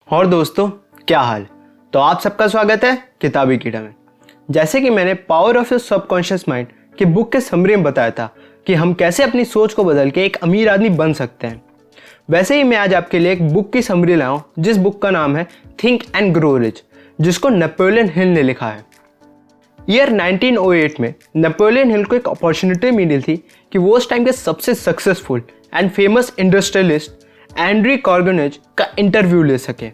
और दोस्तों, क्या हाल। तो आप सबका स्वागत है किताबी कीड़ा में। जैसे कि मैंने power of your subconscious mind की बुक के समरी में बताया था कि हम कैसे अपनी सोच को बदल के एक अमीर आदमी बन सकते हैं, वैसे ही मैं आज आपके लिए एक बुक की समरी लाया हूं, जिस बुक का नाम है थिंक एंड ग्रो रिच, जिसको नेपोलियन हिल ने लिखा है। ईयर 1908 में नेपोलियन हिल को एक अपॉर्चुनिटी मिली थी कि वो उस टाइम के सबसे successful and famous industrialist Andrew Carnegie का इंटरव्यू ले सके।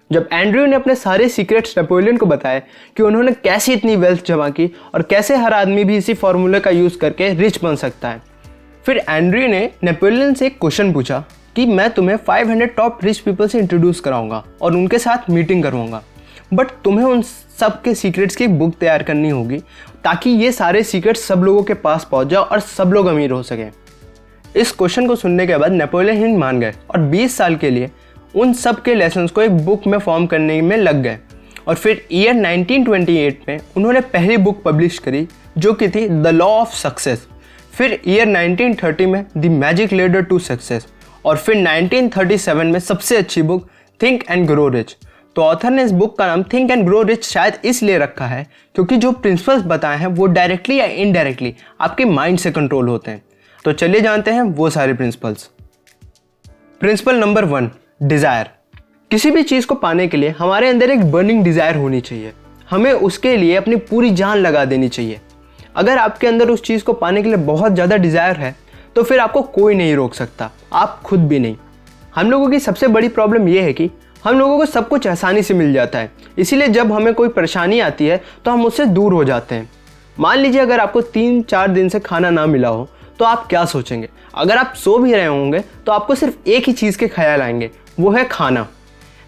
जब एंड्रयू ने अपने सारे सीक्रेट्स नेपोलियन को बताए कि उन्होंने कैसे इतनी वेल्थ जमा की और कैसे हर आदमी भी इसी फॉर्मूले का यूज़ करके रिच बन सकता है, फिर एंड्रयू ने नेपोलियन से एक क्वेश्चन पूछा कि मैं तुम्हें 500 टॉप रिच पीपल से इंट्रोड्यूस कराऊंगा और उनके साथ मीटिंग करवाऊंगा, बट तुम्हें उन सब के सीक्रेट्स की एक बुक तैयार करनी होगी ताकि ये सारे सीक्रेट्स सब लोगों के पास पहुंच जाओ और सब लोग अमीर हो सकें। इस क्वेश्चन को सुनने के बाद नेपोलियन हिल मान गए और 20 साल के लिए उन सब के लेसन्स को एक बुक में फॉर्म करने में लग गए। और फिर ईयर 1928 में उन्होंने पहली बुक पब्लिश करी जो कि थी द लॉ ऑफ सक्सेस। फिर ईयर 1930 में the magic ladder to success और फिर 1937 में सबसे अच्छी book think and grow rich. तो ऑथर ने इस बुक का नाम थिंक एंड ग्रो रिच शायद इसलिए रखा है क्योंकि जो प्रिंसिपल्स बताए हैं वो डायरेक्टली या इनडायरेक्टली आपके माइंड से कंट्रोल होते हैं। तो चलिए जानते हैं वो सारे प्रिंसिपल्स। Principle number 1, desire. किसी भी चीज़ को पाने के लिए हमारे अंदर एक बर्निंग डिज़ायर होनी चाहिए। हमें उसके लिए अपनी पूरी जान लगा देनी चाहिए। अगर आपके अंदर उस चीज़ को पाने के लिए बहुत ज़्यादा डिज़ायर है तो फिर आपको कोई नहीं रोक सकता, आप खुद भी नहीं। हम लोगों की सबसे बड़ी प्रॉब्लम यह है कि हम लोगों को सब कुछ आसानी से मिल जाता है, इसीलिए जब हमें कोई परेशानी आती है तो हम उससे दूर हो जाते हैं। मान लीजिए अगर आपको 3-4 दिन से खाना ना मिला हो तो आप क्या सोचेंगे? अगर आप सो भी रहे होंगे तो आपको सिर्फ एक ही चीज़ के ख्याल आएंगे, वो है खाना।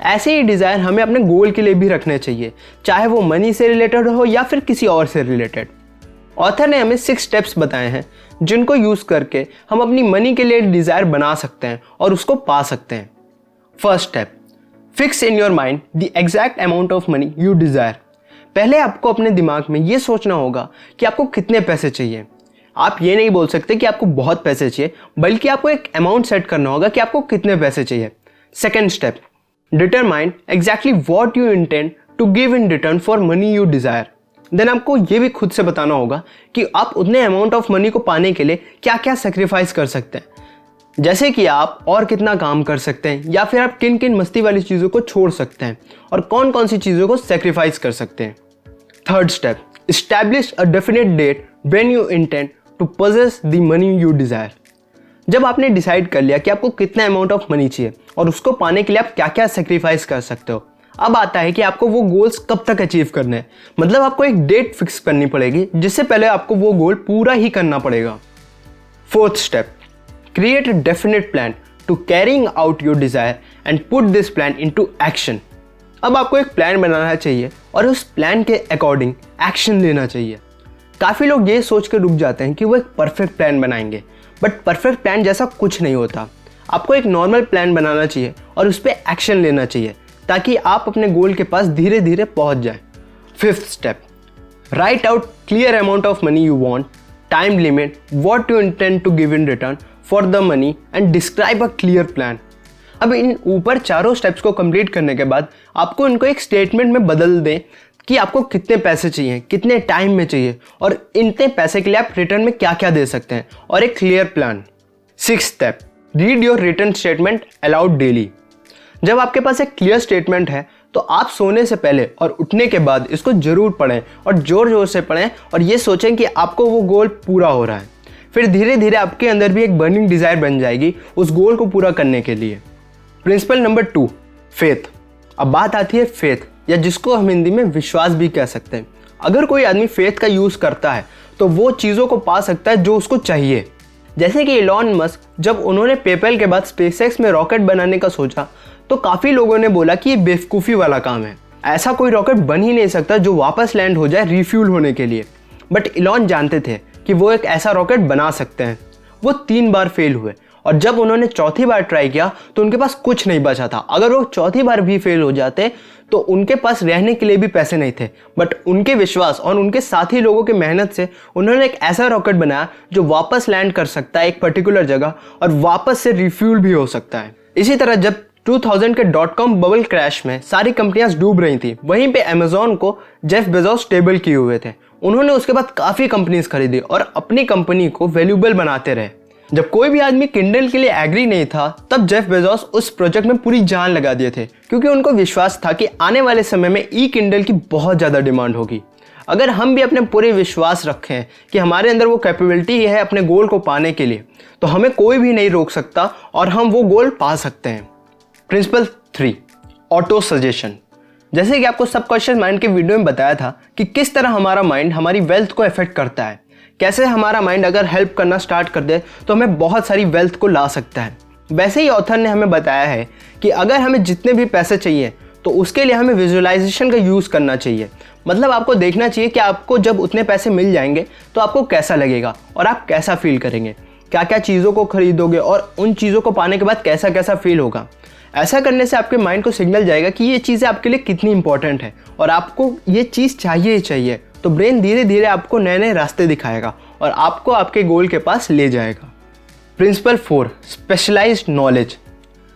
ऐसे ही डिज़ायर हमें अपने गोल के लिए भी रखने चाहिए, चाहे वो मनी से रिलेटेड हो या फिर किसी और से रिलेटेड। ऑथर ने हमें 6 स्टेप्स बताए हैं जिनको यूज़ करके हम अपनी मनी के लिए डिज़ायर बना सकते हैं और उसको पा सकते हैं। First step, fix in your mind the exact amount of money you desire. पहले आपको अपने दिमाग में ये सोचना होगा कि आपको कितने पैसे चाहिए। आप ये नहीं बोल सकते कि आपको बहुत पैसे चाहिए, बल्कि आपको एक अमाउंट सेट करना होगा कि आपको कितने पैसे चाहिए। Second step, determine exactly what you intend to give in return for money you desire. Then आपको ये भी खुद से बताना होगा कि आप उतने अमाउंट ऑफ मनी को पाने के लिए क्या क्या सेक्रीफाइस कर सकते हैं, जैसे कि आप और कितना काम कर सकते हैं या फिर आप किन किन मस्ती वाली चीज़ों को छोड़ सकते हैं और कौन कौन सी चीज़ों को सेक्रीफाइस कर सकते हैं। Third step, establish a definite date when you intend to possess the money you desire. जब आपने डिसाइड कर लिया कि आपको कितना अमाउंट ऑफ मनी चाहिए और उसको पाने के लिए आप क्या क्या सेक्रीफाइस कर सकते हो, अब आता है कि आपको वो गोल्स कब तक अचीव करने हैं। मतलब आपको एक डेट फिक्स करनी पड़ेगी जिससे पहले आपको वो गोल पूरा ही करना पड़ेगा। Fourth step, create a definite plan to carrying out your desire and put this plan into action. अब आपको एक प्लान बनाना चाहिए और उस प्लान के अकॉर्डिंग एक्शन लेना चाहिए। काफ़ी लोग ये सोच के रुक जाते हैं कि वो एक परफेक्ट प्लान बनाएंगे, बट परफेक्ट प्लान जैसा कुछ नहीं होता। आपको एक नॉर्मल प्लान बनाना चाहिए और उस पर एक्शन लेना चाहिए ताकि आप अपने गोल के पास धीरे धीरे पहुंच जाएं। Fifth step, write out clear amount of money you want, time limit, what you intend to give in return for the money and describe a clear plan. अब इन ऊपर चारों स्टेप्स को कंप्लीट करने के बाद आपको इनको एक स्टेटमेंट में बदल दें कि आपको कितने पैसे चाहिए, कितने टाइम में चाहिए और इतने पैसे के लिए आप रिटर्न में क्या क्या दे सकते हैं और एक clear plan. Sixth step, read your return statement allowed daily. जब आपके पास एक क्लियर स्टेटमेंट है तो आप सोने से पहले और उठने के बाद इसको जरूर पढ़ें और जोर जोर से पढ़ें और ये सोचें कि आपको वो गोल पूरा हो रहा है। फिर धीरे धीरे आपके अंदर भी एक बर्निंग डिज़ायर बन जाएगी उस गोल को पूरा करने के लिए। Principle number 2, faith. अब बात आती है फेथ, या जिसको हम हिंदी में विश्वास भी कह सकते हैं। अगर कोई आदमी फेथ का यूज़ करता है तो वो चीज़ों को पा सकता है जो उसको चाहिए। जैसे कि इलॉन मस्क, जब उन्होंने पेपैल के बाद स्पेसएक्स में रॉकेट बनाने का सोचा तो काफ़ी लोगों ने बोला कि ये बेवकूफ़ी वाला काम है, ऐसा कोई रॉकेट बन ही नहीं सकता जो वापस लैंड हो जाए रिफ्यूल होने के लिए। बट इलॉन जानते थे कि वो एक ऐसा रॉकेट बना सकते हैं। वो 3 बार फेल हुए और जब उन्होंने चौथी बार ट्राई किया तो उनके पास कुछ नहीं बचा था। अगर वो चौथी बार भी फेल हो जाते तो उनके पास रहने के लिए भी पैसे नहीं थे, बट उनके विश्वास और उनके साथी लोगों की मेहनत से उन्होंने एक ऐसा रॉकेट बनाया जो वापस लैंड कर सकता है एक पर्टिकुलर जगह और वापस से रिफ्यूल भी हो सकता है। इसी तरह जब 2000 के .com बबल क्रैश में सारी कंपनियां डूब रही थी। वहीं पे अमेजोन को जेफ बेजोस स्टेबल किए हुए थे। उन्होंने उसके बाद काफ़ी कंपनीज खरीदी और अपनी कंपनी को वैल्यूएबल बनाते रहे। जब कोई भी आदमी किंडल के लिए एग्री नहीं था, तब जेफ बेजोस उस प्रोजेक्ट में पूरी जान लगा दिए थे, क्योंकि उनको विश्वास था कि आने वाले समय में ई किंडल की बहुत ज़्यादा डिमांड होगी। अगर हम भी अपने पूरे विश्वास रखें कि हमारे अंदर वो कैपेबिलिटी है अपने गोल को पाने के लिए, तो हमें कोई भी नहीं रोक सकता और हम वो गोल पा सकते हैं। Principle 3, auto suggestion. जैसे कि आपको सबकॉन्शियस माइंड के वीडियो में बताया था कि किस तरह हमारा माइंड हमारी वेल्थ को अफेक्ट करता है, कैसे हमारा माइंड अगर हेल्प करना स्टार्ट कर दे तो हमें बहुत सारी वेल्थ को ला सकता है। वैसे ही ऑथर ने हमें बताया है कि अगर हमें जितने भी पैसे चाहिए तो उसके लिए हमें विजुअलाइजेशन का यूज़ करना चाहिए। मतलब आपको देखना चाहिए कि आपको जब उतने पैसे मिल जाएंगे तो आपको कैसा लगेगा और आप कैसा फील करेंगे, क्या क्या चीज़ों को खरीदोगे और उन चीज़ों को पाने के बाद कैसा कैसा फील होगा। ऐसा करने से आपके माइंड को सिग्नल जाएगा कि ये चीज़ें आपके लिए कितनी इंपॉर्टेंट है और आपको ये चीज़ चाहिए ही चाहिए। तो ब्रेन धीरे धीरे आपको नए नए रास्ते दिखाएगा और आपको आपके गोल के पास ले जाएगा। Principle 4, specialised knowledge.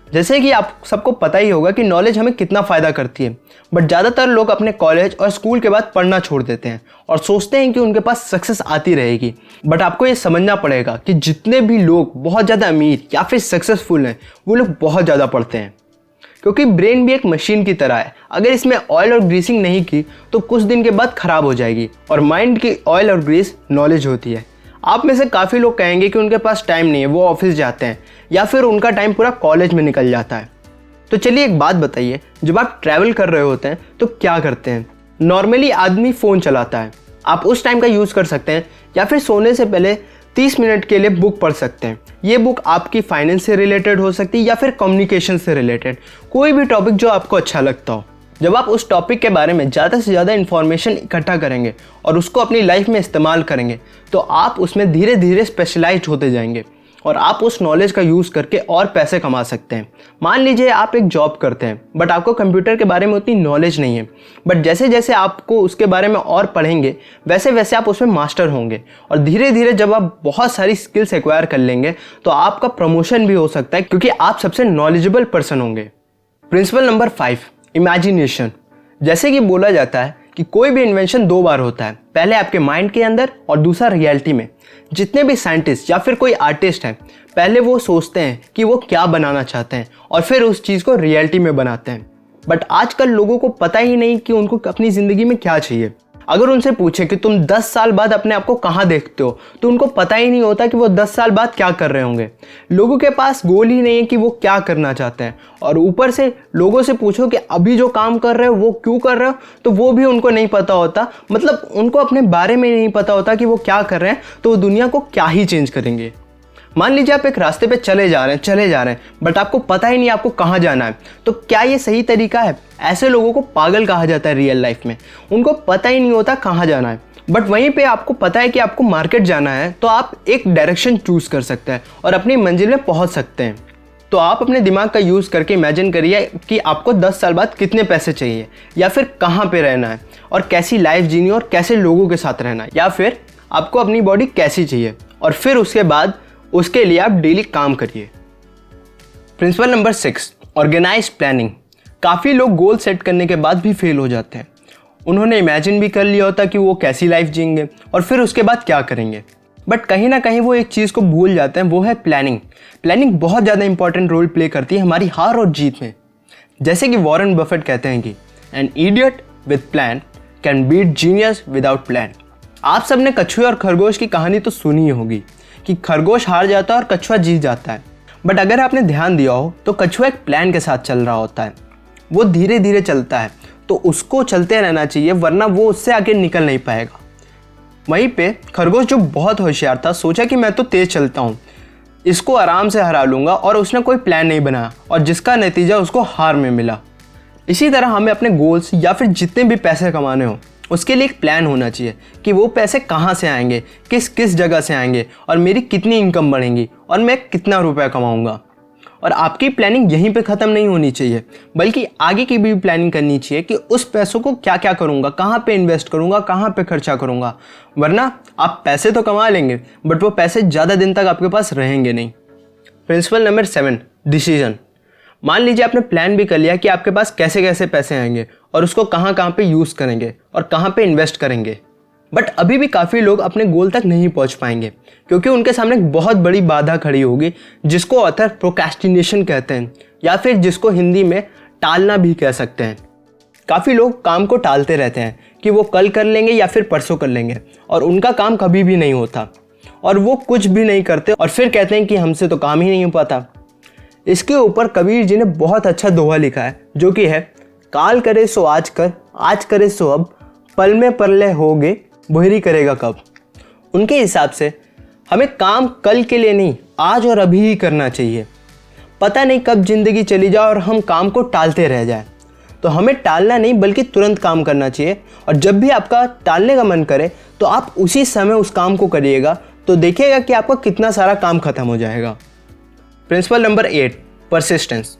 जैसे कि आप सबको पता ही होगा कि नॉलेज हमें कितना फ़ायदा करती है, बट ज़्यादातर लोग अपने कॉलेज और स्कूल के बाद पढ़ना छोड़ देते हैं और सोचते हैं कि उनके पास सक्सेस आती रहेगी। बट आपको ये समझना पड़ेगा कि जितने भी लोग बहुत ज़्यादा अमीर या फिर सक्सेसफुल हैं, वो लोग बहुत ज़्यादा पढ़ते हैं, क्योंकि ब्रेन भी एक मशीन की तरह है। अगर इसमें ऑयल और ग्रीसिंग नहीं की तो कुछ दिन के बाद ख़राब हो जाएगी। और माइंड की ऑयल और ग्रीस नॉलेज होती है। आप में से काफ़ी लोग कहेंगे कि उनके पास टाइम नहीं है, वो ऑफिस जाते हैं या फिर उनका टाइम पूरा कॉलेज में निकल जाता है। तो चलिए एक बात बताइए, जब आप ट्रैवल कर रहे होते हैं तो क्या करते हैं? नॉर्मली आदमी फ़ोन चलाता है। आप उस टाइम का यूज़ कर सकते हैं या फिर सोने से पहले 30 मिनट के लिए बुक पढ़ सकते हैं। ये बुक आपकी फाइनेंस से रिलेटेड हो सकती है या फिर कम्युनिकेशन से रिलेटेड, कोई भी टॉपिक जो आपको अच्छा लगता हो। जब आप उस टॉपिक के बारे में ज़्यादा से ज़्यादा इन्फॉर्मेशन इकट्ठा करेंगे और उसको अपनी लाइफ में इस्तेमाल करेंगे तो आप उसमें धीरे धीरे स्पेशलाइज्ड होते जाएंगे और आप उस नॉलेज का यूज़ करके और पैसे कमा सकते हैं। मान लीजिए आप एक जॉब करते हैं बट आपको कंप्यूटर के बारे में उतनी नॉलेज नहीं है, बट जैसे जैसे आपको उसके बारे में और पढ़ेंगे वैसे वैसे आप उसमें मास्टर होंगे और धीरे धीरे जब आप बहुत सारी स्किल्स एक्वायर कर लेंगे तो आपका प्रमोशन भी हो सकता है, क्योंकि आप सबसे नॉलेजेबल पर्सन होंगे। Principle number 5, imagination. जैसे कि बोला जाता है कि कोई भी इन्वेंशन 2 बार होता है, पहले आपके माइंड के अंदर और दूसरा रियलिटी में। जितने भी साइंटिस्ट या फिर कोई आर्टिस्ट हैं, पहले वो सोचते हैं कि वो क्या बनाना चाहते हैं और फिर उस चीज़ को रियलिटी में बनाते हैं। बट आजकल लोगों को पता ही नहीं कि उनको अपनी ज़िंदगी में क्या चाहिए। अगर उनसे पूछे कि तुम 10 साल बाद अपने आप को कहाँ देखते हो, तो उनको पता ही नहीं होता कि वो 10 साल बाद क्या कर रहे होंगे। लोगों के पास गोल ही नहीं है कि वो क्या करना चाहते हैं, और ऊपर से लोगों से पूछो कि अभी जो काम कर रहे हो वो क्यों कर रहे हो, तो वो भी उनको नहीं पता होता। मतलब उनको अपने बारे में नहीं पता होता कि वो क्या कर रहे हैं, तो वो दुनिया को क्या ही चेंज करेंगे। मान लीजिए आप एक रास्ते पे चले जा रहे हैं बट आपको पता ही नहीं आपको कहाँ जाना है, तो क्या ये सही तरीका है? ऐसे लोगों को पागल कहा जाता है रियल लाइफ में। उनको पता ही नहीं होता कहाँ जाना है। बट वहीं पे आपको पता है कि आपको मार्केट जाना है, तो आप एक डायरेक्शन चूज़ कर सकते हैं और अपनी मंजिल में पहुँच सकते हैं। तो आप अपने दिमाग का यूज़ करके इमेजिन करिए कि आपको 10 साल बाद कितने पैसे चाहिए, या फिर कहाँ पे रहना है और कैसी लाइफ जीनी और कैसे लोगों के साथ रहना है, या फिर आपको अपनी बॉडी कैसी चाहिए, और फिर उसके बाद उसके लिए आप डेली काम करिए। Principle number 6, organised planning. काफ़ी लोग गोल सेट करने के बाद भी फेल हो जाते हैं। उन्होंने इमेजिन भी कर लिया होता कि वो कैसी लाइफ जिएंगे और फिर उसके बाद क्या करेंगे, बट कहीं ना कहीं वो एक चीज़ को भूल जाते हैं, वो है प्लानिंग। प्लानिंग बहुत ज़्यादा इंपॉर्टेंट रोल प्ले करती है हमारी हार और जीत में। जैसे कि वॉरेन बफेट कहते हैं कि an idiot with plan can beat genius without plan. आप सबने कछुए और खरगोश की कहानी तो सुनी ही होगी कि खरगोश हार जाता है और कछुआ जीत जाता है। बट अगर आपने ध्यान दिया हो तो कछुआ एक प्लान के साथ चल रहा होता है। वो धीरे धीरे चलता है, तो उसको चलते रहना चाहिए, वरना वो उससे आगे निकल नहीं पाएगा। वहीं पे खरगोश जो बहुत होशियार था, सोचा कि मैं तो तेज चलता हूँ, इसको आराम से हरा लूँगा, और उसने कोई प्लान नहीं बनाया और जिसका नतीजा उसको हार में मिला। इसी तरह हमें अपने गोल्स या फिर जितने भी पैसे कमाने हो उसके लिए एक प्लान होना चाहिए कि वो पैसे कहाँ से आएंगे, किस किस जगह से आएंगे, और मेरी कितनी इनकम बढ़ेंगी और मैं कितना रुपया कमाऊँगा। और आपकी प्लानिंग यहीं पे ख़त्म नहीं होनी चाहिए, बल्कि आगे की भी प्लानिंग करनी चाहिए कि उस पैसों को क्या क्या करूँगा, कहाँ पे इन्वेस्ट करूँगा, कहाँ पे खर्चा करूँगा। वरना आप पैसे तो कमा लेंगे बट वो पैसे ज़्यादा दिन तक आपके पास रहेंगे नहीं। Principle number 7, decision. मान लीजिए आपने प्लान भी कर लिया कि आपके पास कैसे कैसे पैसे आएंगे और उसको कहाँ कहाँ पे यूज़ करेंगे और कहाँ पे इन्वेस्ट करेंगे, बट अभी भी काफ़ी लोग अपने गोल तक नहीं पहुँच पाएंगे क्योंकि उनके सामने एक बहुत बड़ी बाधा खड़ी होगी जिसको ऑथर प्रोक्रेस्टिनेशन कहते हैं या फिर जिसको हिंदी में टालना भी कह सकते हैं। काफ़ी लोग काम को टालते रहते हैं कि वो कल कर लेंगे या फिर परसों कर लेंगे और उनका काम कभी भी नहीं होता और वो कुछ भी नहीं करते और फिर कहते हैं कि हमसे तो काम ही नहीं हो पाता। इसके ऊपर कबीर जी ने बहुत अच्छा दोहा लिखा है जो कि है, काल करे सो आज कर, आज करे सो अब, पल में परलय होगे, बोहरी करेगा कब। उनके हिसाब से हमें काम कल के लिए नहीं, आज और अभी ही करना चाहिए। पता नहीं कब जिंदगी चली जाए और हम काम को टालते रह जाए, तो हमें टालना नहीं बल्कि तुरंत काम करना चाहिए। और जब भी आपका टालने का मन करे तो आप उसी समय उस काम को करिएगा, तो देखिएगा कि आपका कितना सारा काम खत्म हो जाएगा। Principle number 8, persistence.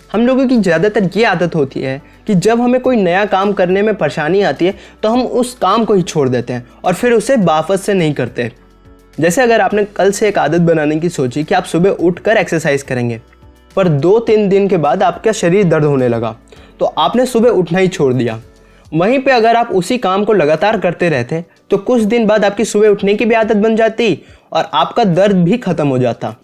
हम लोगों की ज़्यादातर ये आदत होती है कि जब हमें कोई नया काम करने में परेशानी आती है तो हम उस काम को ही छोड़ देते हैं और फिर उसे वापस से नहीं करते। जैसे अगर आपने कल से एक आदत बनाने की सोची कि आप सुबह उठकर एक्सरसाइज करेंगे, पर 2-3 दिन के बाद आपका शरीर दर्द होने लगा तो आपने सुबह उठना ही छोड़ दिया। वहीं पे अगर आप उसी काम को लगातार करते रहते तो कुछ दिन बाद आपकी सुबह उठने की भी आदत बन जाती और आपका दर्द भी खत्म हो जाता।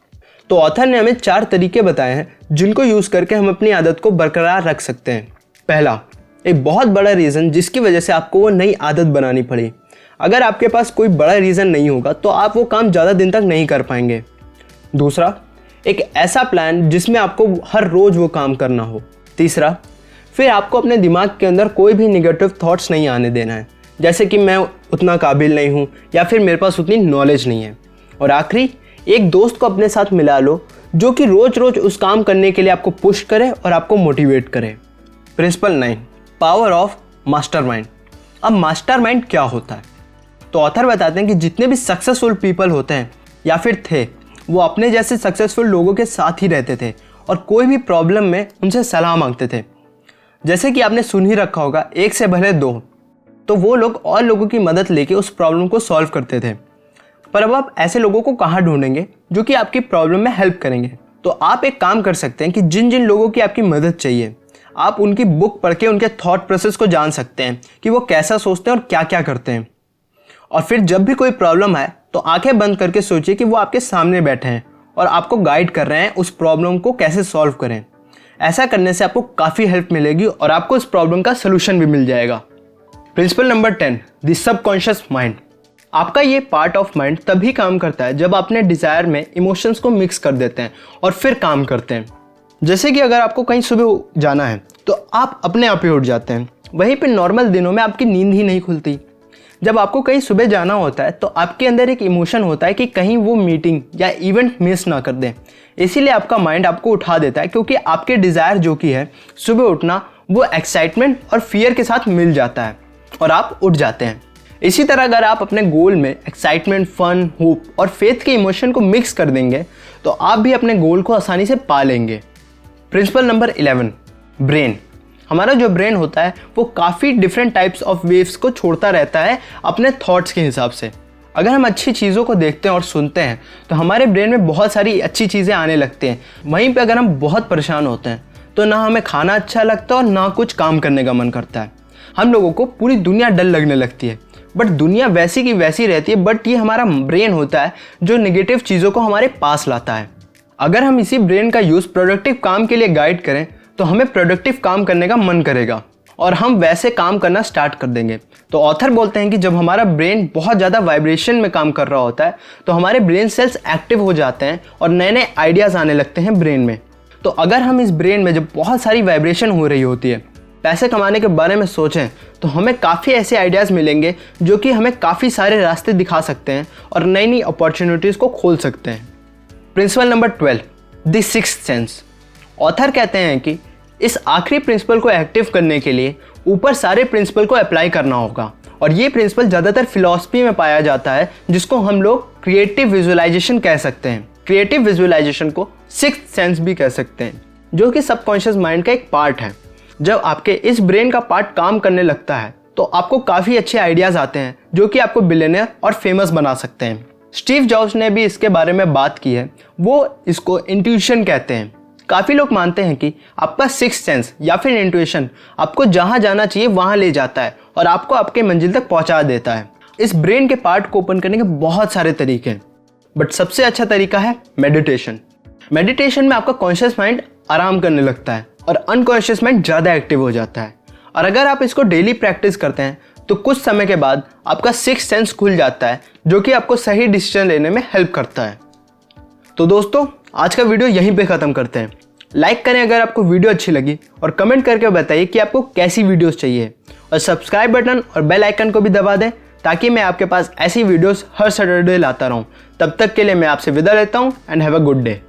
तो ऑथर ने हमें 4 तरीके बताए हैं जिनको यूज़ करके हम अपनी आदत को बरकरार रख सकते हैं। पहला, एक बहुत बड़ा रीज़न जिसकी वजह से आपको वो नई आदत बनानी पड़ी। अगर आपके पास कोई बड़ा रीज़न नहीं होगा तो आप वो काम ज़्यादा दिन तक नहीं कर पाएंगे। दूसरा, एक ऐसा प्लान जिसमें आपको हर रोज़ वो काम करना हो। तीसरा, फिर आपको अपने दिमाग के अंदर कोई भी निगेटिव थॉट्स नहीं आने देना है, जैसे कि मैं उतना काबिल नहीं हूँ या फिर मेरे पास उतनी नॉलेज नहीं है। और आखिरी, एक दोस्त को अपने साथ मिला लो जो कि रोज़ रोज़ उस काम करने के लिए आपको पुश करे और आपको मोटिवेट करे। Principle 9, power of mastermind. अब मास्टरमाइंड क्या होता है? तो ऑथर बताते हैं कि जितने भी सक्सेसफुल पीपल होते हैं या फिर थे, वो अपने जैसे सक्सेसफुल लोगों के साथ ही रहते थे और कोई भी प्रॉब्लम में उनसे सलाह मांगते थे। जैसे कि आपने सुन ही रखा होगा, 1 से भले 2, तो वो लोग और लोगों की मदद लेके उस प्रॉब्लम को सॉल्व करते थे। पर अब आप ऐसे लोगों को कहाँ ढूंढेंगे जो कि आपकी प्रॉब्लम में हेल्प करेंगे? तो आप एक काम कर सकते हैं कि जिन जिन लोगों की आपकी मदद चाहिए, आप उनकी बुक पढ़ के उनके थॉट प्रोसेस को जान सकते हैं कि वो कैसा सोचते हैं और क्या क्या करते हैं। और फिर जब भी कोई प्रॉब्लम आए तो आंखें बंद करके सोचिए कि वो आपके सामने बैठे हैं और आपको गाइड कर रहे हैं उस प्रॉब्लम को कैसे सॉल्व करें। ऐसा करने से आपको काफ़ी हेल्प मिलेगी और आपको इस प्रॉब्लम का सलूशन भी मिल जाएगा। Principle number 10, the subconscious mind. आपका ये पार्ट ऑफ माइंड तभी काम करता है जब अपने डिज़ायर में इमोशंस को मिक्स कर देते हैं और फिर काम करते हैं। जैसे कि अगर आपको कहीं सुबह जाना है तो आप अपने आप ही उठ जाते हैं, वहीं पे नॉर्मल दिनों में आपकी नींद ही नहीं खुलती। जब आपको कहीं सुबह जाना होता है तो आपके अंदर एक इमोशन होता है कि कहीं वो मीटिंग या इवेंट मिस ना कर दें, इसीलिए आपका माइंड आपको उठा देता है क्योंकि आपके डिज़ायर जो कि है सुबह उठना, वो एक्साइटमेंट और फियर के साथ मिल जाता है और आप उठ जाते हैं। इसी तरह अगर आप अपने गोल में एक्साइटमेंट, फन, होप और फेथ के इमोशन को मिक्स कर देंगे तो आप भी अपने गोल को आसानी से पा लेंगे। Principle number 11, brain. हमारा जो ब्रेन होता है वो काफ़ी डिफरेंट टाइप्स ऑफ वेव्स को छोड़ता रहता है अपने थॉट्स के हिसाब से। अगर हम अच्छी चीज़ों को देखते हैं और सुनते हैं तो हमारे ब्रेन में बहुत सारी अच्छी चीज़ें आने लगती हैं। वहीं पे अगर हम बहुत परेशान होते हैं तो ना हमें खाना अच्छा लगता और ना कुछ काम करने का मन करता है। हम लोगों को पूरी दुनिया डल लगने लगती है, बट दुनिया वैसी की वैसी रहती है, बट ये हमारा ब्रेन होता है जो नेगेटिव चीज़ों को हमारे पास लाता है। अगर हम इसी ब्रेन का यूज़ प्रोडक्टिव काम के लिए गाइड करें तो हमें प्रोडक्टिव काम करने का मन करेगा और हम वैसे काम करना स्टार्ट कर देंगे। तो ऑथर बोलते हैं कि जब हमारा ब्रेन बहुत ज़्यादा वाइब्रेशन में काम कर रहा होता है तो हमारे ब्रेन सेल्स एक्टिव हो जाते हैं और नए नए आइडियाज़ आने लगते हैं ब्रेन में। तो अगर हम इस ब्रेन में जब बहुत सारी वाइब्रेशन हो रही होती है, पैसे कमाने के बारे में सोचें तो हमें काफ़ी ऐसे आइडियाज़ मिलेंगे जो कि हमें काफ़ी सारे रास्ते दिखा सकते हैं और नई नई अपॉर्चुनिटीज़ को खोल सकते हैं। Principle number 12, the sixth sense. Author कहते हैं कि इस आखिरी प्रिंसिपल को एक्टिव करने के लिए ऊपर सारे प्रिंसिपल को अप्लाई करना होगा और ये प्रिंसिपल ज़्यादातर फिलॉसफी में पाया जाता है जिसको हम लोग क्रिएटिव विजुअलाइजेशन कह सकते हैं। क्रिएटिव विजुअलाइजेशन को सिक्स्थ सेंस भी कह सकते हैं, जो कि सबकॉन्शियस माइंड का एक पार्ट है। जब आपके इस ब्रेन का पार्ट काम करने लगता है तो आपको काफ़ी अच्छे आइडियाज़ आते हैं जो कि आपको बिलियनर और फेमस बना सकते हैं। स्टीव जॉब्स ने भी इसके बारे में बात की है, वो इसको इंट्यूशन कहते हैं काफ़ी लोग मानते हैं कि आपका सिक्स्थ सेंस या फिर इंट्यूशन आपको जहाँ जाना चाहिए वहाँ ले जाता है और आपको आपके मंजिल तक पहुँचा देता है। इस ब्रेन के पार्ट को ओपन करने के बहुत सारे तरीके हैं, बट सबसे अच्छा तरीका है मेडिटेशन। मेडिटेशन में आपका कॉन्शियस माइंड आराम करने लगता है और अनकॉन्शियस माइंड ज़्यादा एक्टिव हो जाता है। और अगर आप इसको डेली प्रैक्टिस करते हैं तो कुछ समय के बाद आपका सिक्स्थ सेंस खुल जाता है, जो कि आपको सही डिसीजन लेने में हेल्प करता है। तो दोस्तों, आज का वीडियो यहीं पे ख़त्म करते हैं। लाइक करें अगर आपको वीडियो अच्छी लगी और कमेंट करके बताइए कि आपको कैसी वीडियोस चाहिए, और सब्सक्राइब बटन और बेल आइकन को भी दबा दें ताकि मैं आपके पास ऐसी वीडियोस हर सैटरडे लाता रहूं। तब तक के लिए मैं आपसे विदा लेता हूं and have a good day.